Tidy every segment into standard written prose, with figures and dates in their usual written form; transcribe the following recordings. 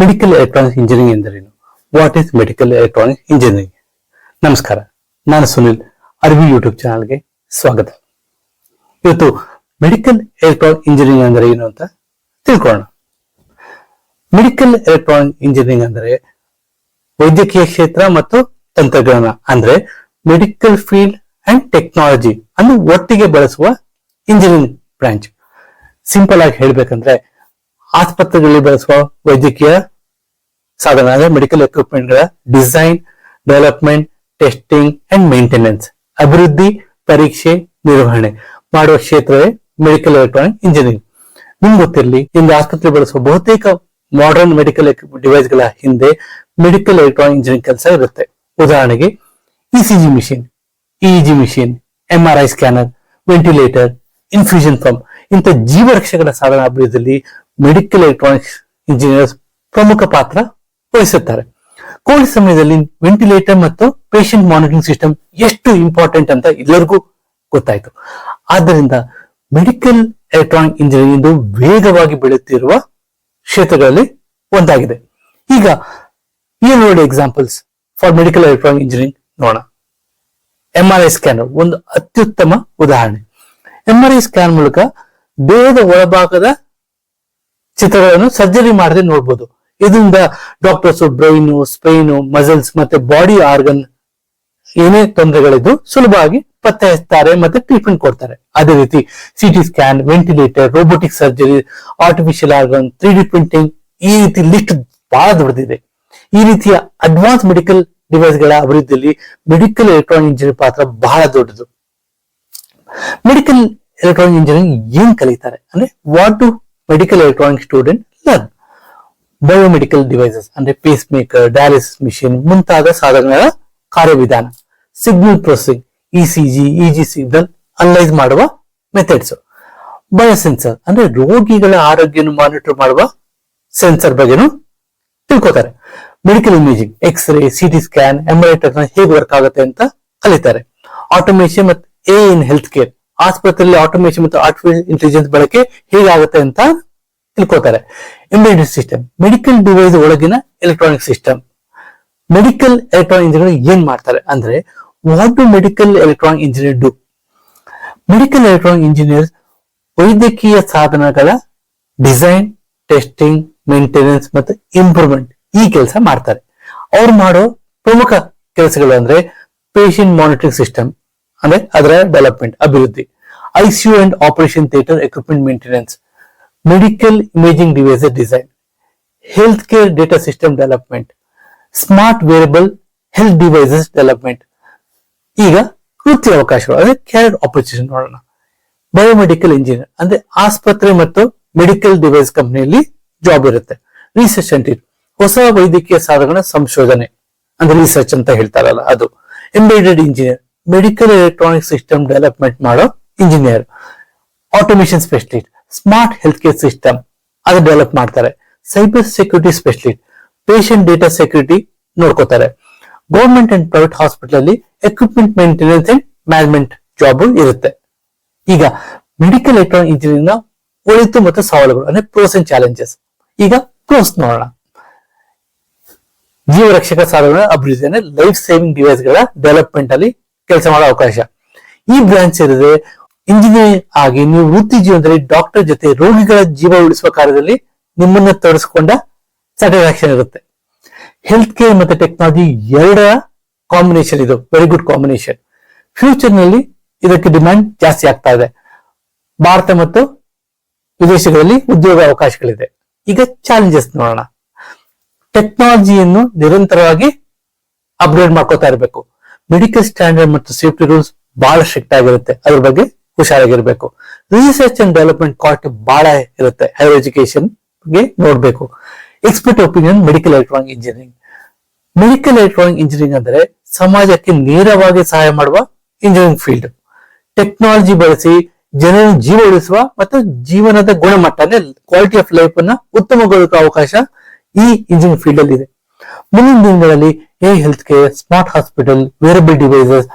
Medical electronics engineering ಎಂದರೇನು? What is medical electronics engineering? ನಮಸ್ಕಾರ, ನಾನು ಸುನಿಲ್. ಅರ್ವಿ ಯೂಟ್ಯೂಬ್ ಚಾನಲ್ಗೆ ಸ್ವಾಗತ. ಇವತ್ತು ಮೆಡಿಕಲ್ ಎಲೆಕ್ಟ್ರಾನಿಕ್ ಇಂಜಿನಿಯರಿಂಗ್ ಅಂದರೆ ಏನು ಅಂತ ತಿಳ್ಕೊಳ್ಳೋಣ. ಮೆಡಿಕಲ್ ಎಲೆಕ್ಟ್ರಾನಿಕ್ ಇಂಜಿನಿಯರಿಂಗ್ ಅಂದರೆ ವೈದ್ಯಕೀಯ ಕ್ಷೇತ್ರ ಮತ್ತು ತಂತ್ರಜ್ಞಾನ ಅಂದ್ರೆ ಮೆಡಿಕಲ್ ಫೀಲ್ಡ್ ಅಂಡ್ ಟೆಕ್ನಾಲಜಿ ಅನ್ನು ಒಟ್ಟಿಗೆ ಬಳಸುವ ಇಂಜಿನಿಯರಿಂಗ್ ಬ್ರಾಂಚ್. ಸಿಂಪಲ್ ಆಗಿ ಹೇಳ್ಬೇಕಂದ್ರೆ ಆಸ್ಪತ್ರೆಗಳಲ್ಲಿ ಬಳಸುವ ವೈದ್ಯಕೀಯ ಸಾಧನ ಅಂದ್ರೆ ಮೆಡಿಕಲ್ ಎಕ್ವಿಪ್ಮೆಂಟ್ ಗಳ design, development, testing and maintenance, ಅಭಿವೃದ್ಧಿ, ಪರೀಕ್ಷೆ, ನಿರ್ವಹಣೆ ಮಾಡುವ ಕ್ಷೇತ್ರವೇ ಮೆಡಿಕಲ್ ಎಲೆಕ್ಟ್ರಾನಿಕ್ ಇಂಜಿನಿಯರಿಂಗ್. ನಿಮ್ಗೆ ಗೊತ್ತಿರಲಿ, ಇಂದು ಆಸ್ಪತ್ರೆ ಬಳಸುವ ಬಹುತೇಕ ಮಾಡರ್ನ್ ಮೆಡಿಕಲ್ ಡಿವೈಸ್ ಗಳ ಹಿಂದೆ ಮೆಡಿಕಲ್ ಎಲೆಕ್ಟ್ರಾನಿಕ್ ಇಂಜಿನಿಯರಿಂಗ್ ಕೆಲಸ ಇರುತ್ತೆ. ಉದಾಹರಣೆಗೆ ECG machine, EEG machine, MRI scanner, ventilator, infusion pump ಇಂಥ ಜೀವರಕ್ಷಕಗಳ ಸಾಧನ ಅಭಿವೃದ್ಧಿಯಲ್ಲಿ ಮೆಡಿಕಲ್ ಎಲೆಕ್ಟ್ರಾನಿಕ್ಸ್ ಇಂಜಿನಿಯರ್ಸ್ ಪ್ರಮುಖ ಪಾತ್ರ ವಹಿಸುತ್ತಾರೆ. ಕೋವಿಡ್ ಸಮಯದಲ್ಲಿ ವೆಂಟಿಲೇಟರ್ ಮತ್ತು ಪೇಷಂಟ್ ಮಾನಿಟರಿಂಗ್ ಸಿಸ್ಟಮ್ ಎಷ್ಟು ಇಂಪಾರ್ಟೆಂಟ್ ಅಂತ ಎಲ್ಲರಿಗೂ ಗೊತ್ತಾಯ್ತು. ಆದ್ದರಿಂದ ಮೆಡಿಕಲ್ ಎಲೆಕ್ಟ್ರಾನಿಕ್ ಇಂಜಿನಿಯರಿಂಗ್ ವೇಗವಾಗಿ ಬೆಳೆಯುತ್ತಿರುವ ಕ್ಷೇತ್ರಗಳಲ್ಲಿ ಒಂದಾಗಿದೆ. ಈಗ ಈ ನೋಡಿ examples for medical electronic engineering ನೋಡೋಣ. ಎಂಆರ್ಐ ಸ್ಕ್ಯಾನರ್ ಒಂದು ಅತ್ಯುತ್ತಮ ಉದಾಹರಣೆ. ಎಂಆರ್ಐ ಸ್ಕ್ಯಾನ್ ಮೂಲಕ ದೇಹದ ಒಳಭಾಗದ ಚಿತ್ರಗಳನ್ನು ಸರ್ಜರಿ ಮಾಡದೆ ನೋಡ್ಬೋದು. ಇದರಿಂದ ಡಾಕ್ಟರ್ಸ್ ಬ್ರೈನ್, ಸ್ಪೈನ್, ಮಸಲ್ಸ್ ಮತ್ತೆ ಬಾಡಿ ಆರ್ಗನ್ ಏನೇ ತೊಂದರೆಗಳಿದ್ದು ಸುಲಭವಾಗಿ ಪತ್ತೆ ಹಚ್ತಾರೆ ಮತ್ತೆ ಟ್ರೀಟ್ಮೆಂಟ್ ಕೊಡ್ತಾರೆ. ಅದೇ ರೀತಿ CT scan, ventilator, robotic surgery, artificial organ, 3D printing, ಈ ರೀತಿ ಲಿಸ್ಟ್ ಬಹಳ ದೊಡ್ಡದಿದೆ. ಈ ರೀತಿಯ ಅಡ್ವಾನ್ಸ್ ಮೆಡಿಕಲ್ ಡಿವೈಸ್ ಗಳ ಅಭಿವೃದ್ಧಿಯಲ್ಲಿ ಮೆಡಿಕಲ್ ಎಲೆಕ್ಟ್ರಾನಿಕ್ ಇಂಜಿನಿಯರಿಂಗ್ ಪಾತ್ರ ಬಹಳ ದೊಡ್ಡದು. ಮೆಡಿಕಲ್ ಎಲೆಕ್ಟ್ರಾನಿಕ್ ಇಂಜಿನಿಯರಿಂಗ್ ಏನ್ ಕಲಿತಾರೆ ಅಂದ್ರೆ, what do medical electronic student learn? Biomedical devices ಅಂದ್ರೆ ಪೇಸ್ ಮೇಕರ್, ಡಯಾಲಿಸಿಸ್ ಮಿಷಿನ್ ಮುಂತಾದ ಸಾಧನಗಳ ಕಾರ್ಯವಿಧಾನ, signal processing, ECG, EG signal analyse ಮಾಡುವ ಮೆಥಡ್ಸ್, ಬಯೋಸೆನ್ಸರ್ ಅಂದ್ರೆ ರೋಗಿಗಳ ಆರೋಗ್ಯವನ್ನು ಮಾನಿಟರ್ ಮಾಡುವ ಸೆನ್ಸರ್ ಬಗ್ಗೆನೂ ತಿಳ್ಕೊತಾರೆ. Medical imaging, X ray, CT scan, MRI ಹೇಗೆ ವರ್ಕ್ ಆಗುತ್ತೆ ಅಂತ ಕಲಿತಾರೆ. ಆಟೋಮೇಷನ್ ಮತ್ತು ಎ ಇನ್ ಹೆಲ್ತ್ ಕೇರ್, ಆಸ್ಪತ್ರೆಯಲ್ಲಿ ಆಟೋಮೇಷನ್ ಮತ್ತು ಆರ್ಟಿಫಿಷಿಯಲ್ ಇಂಟೆಲಿಜೆನ್ಸ್ ಬಳಕೆ ಹೇಗಾಗುತ್ತೆ ಅಂತ ತಿಳ್ಕೊತಾರೆ. ಎಂಬೆಡೆಡ್ ಸಿಸ್ಟಮ್, ಮೆಡಿಕಲ್ ಡಿವೈಸ್ ಒಳಗಿನ electronic system. Medical electronic engineer ಏನ್ ಮಾಡ್ತಾರೆ ಅಂದ್ರೆ, what do medical electronic engineer do? Medical electronic engineers ವೈದ್ಯಕೀಯ ಸಾಧನಗಳ ಡಿಸೈನ್, ಟೆಸ್ಟಿಂಗ್, ಮೇಂಟೆನೆನ್ಸ್ ಮತ್ತು ಇಂಪ್ರೂವ್ಮೆಂಟ್ ಈ ಕೆಲಸ ಮಾಡ್ತಾರೆ. ಅವ್ರು ಮಾಡೋ ಪ್ರಮುಖ ಕೆಲಸಗಳು ಅಂದ್ರೆ ಪೇಷಂಟ್ ಮಾನಿಟರಿಂಗ್ ಸಿಸ್ಟಮ್ ಅಂದ್ರೆ ಅದರ ಡೆವಲಪ್ಮೆಂಟ್, ಅಭಿವೃದ್ಧಿ, ICU and operation theatre equipment maintenance, medical imaging devices design, health care data system development, smart wearable health devices development. ಈಗ ವೃತ್ತಿ ಅವಕಾಶಗಳು ಅಂದ್ರೆ ಕ್ಯಾರಿಯರ್ ಆಪರ್ಚುನಿಟಿ ನೋಡೋಣ. ಬಯೋಮೆಡಿಕಲ್ ಇಂಜಿನಿಯರ್ ಅಂದ್ರೆ ಆಸ್ಪತ್ರೆ ಮತ್ತು ಮೆಡಿಕಲ್ ಡಿವೈಸ್ ಕಂಪನಿಯಲ್ಲಿ ಜಾಬ್ ಇರುತ್ತೆ. ರಿಸರ್ಚ್ ಸೆಂಟರ್, ಹೊಸ ವೈದ್ಯಕೀಯ ಸಾಧನಗಳ ಸಂಶೋಧನೆ ಅಂದ್ರೆ ರಿಸರ್ಚ್ ಅಂತ ಹೇಳ್ತಾರಲ್ಲ ಅದು. Embedded engineer, medical electronic system development ಮಾಡೋ engineer. Automation specialist, smart health care system ಅದು ಡೆವಲಪ್ ಮಾಡ್ತಾರೆ. Cyber security specialist, patient data security ನೋಡ್ಕೋತಾರೆ. ಗೌರ್ಮೆಂಟ್ ಅಂಡ್ ಪ್ರೈವೇಟ್ ಹಾಸ್ಪಿಟಲ್ ಅಲ್ಲಿ equipment maintenance and management job ಇರುತ್ತೆ. ಈಗ ಮೆಡಿಕಲ್ ಎಲೆಕ್ಟ್ರಾನಿಕ್ ಇಂಜಿನಿಯರಿಂಗ್ ನ ಒಳಿತು ಮತ್ತು ಸವಾಲುಗಳು ಅಂದ್ರೆ ಪ್ರೋಸ್ ಅಂಡ್ ಚಾಲೆಂಜಸ್. ಈಗ ಪ್ರೋಸ್ ನೋಡೋಣ. ಜೀವರಕ್ಷಕ ಸಾಧನಗಳ ಅಭಿವೃದ್ಧಿ ಅಂದ್ರೆ ಲೈಫ್ ಸೇವಿಂಗ್ ಡಿವೈಸ್ ಗಳ ಡೆವಲಪ್ಮೆಂಟ್ ಅಲ್ಲಿ ಕೆಲಸ ಮಾಡೋ ಅವಕಾಶ. ಈ ಬ್ರಾಂಚ್ ಇರದೆ ಇಂಜಿನಿಯರ್ ಆಗಿ ನೀವು ವೃತ್ತಿ ಜೀವನದಲ್ಲಿ ಡಾಕ್ಟರ್ ಜೊತೆ ರೋಗಿಗಳ ಜೀವ ಉಳಿಸುವ ಕಾರ್ಯದಲ್ಲಿ ನಿಮ್ಮನ್ನ ತೊಡಗಿಸಿಕೊಂಡ ಸ್ಯಾಟಿಸ್ಫ್ಯಾಕ್ಷನ್ ಇರುತ್ತೆ. ಹೆಲ್ತ್ ಕೇರ್ ಮತ್ತೆ ಟೆಕ್ನಾಲಜಿ ಎರಡರ ಕಾಂಬಿನೇಷನ್ ಇದು ವೆರಿ ಗುಡ್ ಕಾಂಬಿನೇಷನ್. ಫ್ಯೂಚರ್ ನಲ್ಲಿ ಇದಕ್ಕೆ ಡಿಮ್ಯಾಂಡ್ ಜಾಸ್ತಿ ಆಗ್ತಾ ಇದೆ. ಭಾರತ ಮತ್ತು ವಿದೇಶಗಳಲ್ಲಿ ಉದ್ಯೋಗ ಅವಕಾಶಗಳಿದೆ. ಈಗ ಚಾಲೆಂಜಸ್ ನೋಡೋಣ. ಟೆಕ್ನಾಲಜಿಯನ್ನು ನಿರಂತರವಾಗಿ ಅಪ್ಗ್ರೇಡ್ ಮಾಡ್ಕೋತಾ ಇರಬೇಕು. ಮೆಡಿಕಲ್ ಸ್ಟ್ಯಾಂಡರ್ಡ್ ಮತ್ತು ಸೇಫ್ಟಿ ರೂಲ್ಸ್ ಬಹಳ ಸ್ಟ್ರಿಕ್ಟ್ ಆಗಿರುತ್ತೆ, ಅದ್ರ ಬಗ್ಗೆ ಹುಷಾರಾಗಿರ್ಬೇಕು. ರಿಸರ್ಚ್ ಅಂಡ್ ಡೆವಲಪ್ಮೆಂಟ್ ಕ್ವಾಲಿಟಿ ಬಹಳ ಇರುತ್ತೆ. ಹೈಯರ್ ಎಜುಕೇಶನ್ ಗೆ ನೋಡ್ಬೇಕು. Expert opinion medical electronic engineering. Medical electronic engineering ಅಂದ್ರೆ ಸಮಾಜಕ್ಕೆ ನೇರವಾಗಿ ಸಹಾಯ ಮಾಡುವ ಇಂಜಿನಿಯರಿಂಗ್ ಫೀಲ್ಡ್. ಟೆಕ್ನಾಲಜಿ ಬಳಸಿ ಜನರನ್ನು ಜೀವ ಉಳಿಸುವ ಮತ್ತು ಜೀವನದ ಗುಣಮಟ್ಟ ಅಂದ್ರೆ ಕ್ವಾಲಿಟಿ ಆಫ್ ಲೈಫ್ ಅನ್ನ ಉತ್ತಮಗೊಳಿಸುವ ಅವಕಾಶ ಈ ಇಂಜಿನಿಯರಿಂಗ್ ಫೀಲ್ಡ್ ಅಲ್ಲಿ ಇದೆ. ಮುಂದಿನ ದಿನಗಳಲ್ಲಿ health care, smart hospital, wearable devices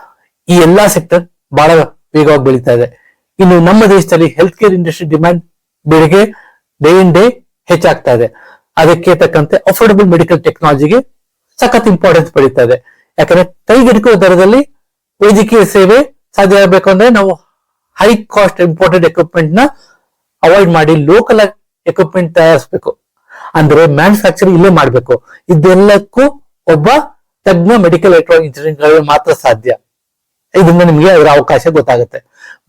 ಈ ಎಲ್ಲಾ ಸೆಕ್ಟರ್ ಬಹಳ ವೇಗವಾಗಿ ಬೆಳೀತಾ ಇದೆ. ಇನ್ನು ನಮ್ಮ ದೇಶದಲ್ಲಿ ಹೆಲ್ತ್ ಕೇರ್ ಇಂಡಸ್ಟ್ರಿ ಡಿಮ್ಯಾಂಡ್ ಬೆಳಗ್ಗೆ ಡೇ ಇನ್ ಡೇ ಹೆಚ್ಚಾಗ್ತಾ ಇದೆ. ಅದಕ್ಕೆ ತಕ್ಕಂತೆ ಅಫೋರ್ಡಬಲ್ ಮೆಡಿಕಲ್ ಟೆಕ್ನಾಲಜಿಗೆ ಸಖತ್ ಇಂಪಾರ್ಟೆನ್ಸ್ ಪಡೀತಾ ಇದೆ. ಯಾಕಂದ್ರೆ ಕೈಗೆಟುಕುವ ದರದಲ್ಲಿ ವೈದ್ಯಕೀಯ ಸೇವೆ ಸಾಧ್ಯ ಆಗಬೇಕು ಅಂದ್ರೆ ನಾವು ಹೈ ಕಾಸ್ಟ್ ಇಂಪೋರ್ಟೆಡ್ ಎಕ್ವಿಪ್ಮೆಂಟ್ ನ ಅವಾಯ್ಡ್ ಮಾಡಿ ಲೋಕಲ್ ಎಕ್ವಿಪ್ಮೆಂಟ್ ತಯಾರಿಸಬೇಕು. ಅಂದ್ರೆ ಮ್ಯಾನುಫ್ಯಾಕ್ಚರಿಂಗ್ ಇಲ್ಲೇ ಮಾಡಬೇಕು. ಇದೆಲ್ಲಕ್ಕೂ ಒಬ್ಬ ತಜ್ಞ ಮೆಡಿಕಲ್ ಎಲೆಕ್ಟ್ರಾನಿಕ್ ಇಂಜಿನಿಯರಿಂಗ್ ಮಾತ್ರ ಸಾಧ್ಯ. ಇದರಿಂದ ನಿಮ್ಗೆ ಅದರ ಅವಕಾಶ ಗೊತ್ತಾಗುತ್ತೆ.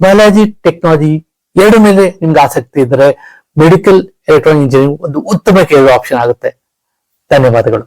ಬಯಾಲಜಿ ಟೆಕ್ನಾಲಜಿ ಎರಡು ಮೇಲೆ ನಿಮ್ಗೆ ಆಸಕ್ತಿ ಇದ್ರೆ ಮೆಡಿಕಲ್ ಎಲೆಕ್ಟ್ರಾನಿಕ್ ಇಂಜಿನಿಯರಿಂಗ್ ಒಂದು ಉತ್ತಮ ಕೇಳುವ ಆಪ್ಷನ್ ಆಗುತ್ತೆ. ಧನ್ಯವಾದಗಳು.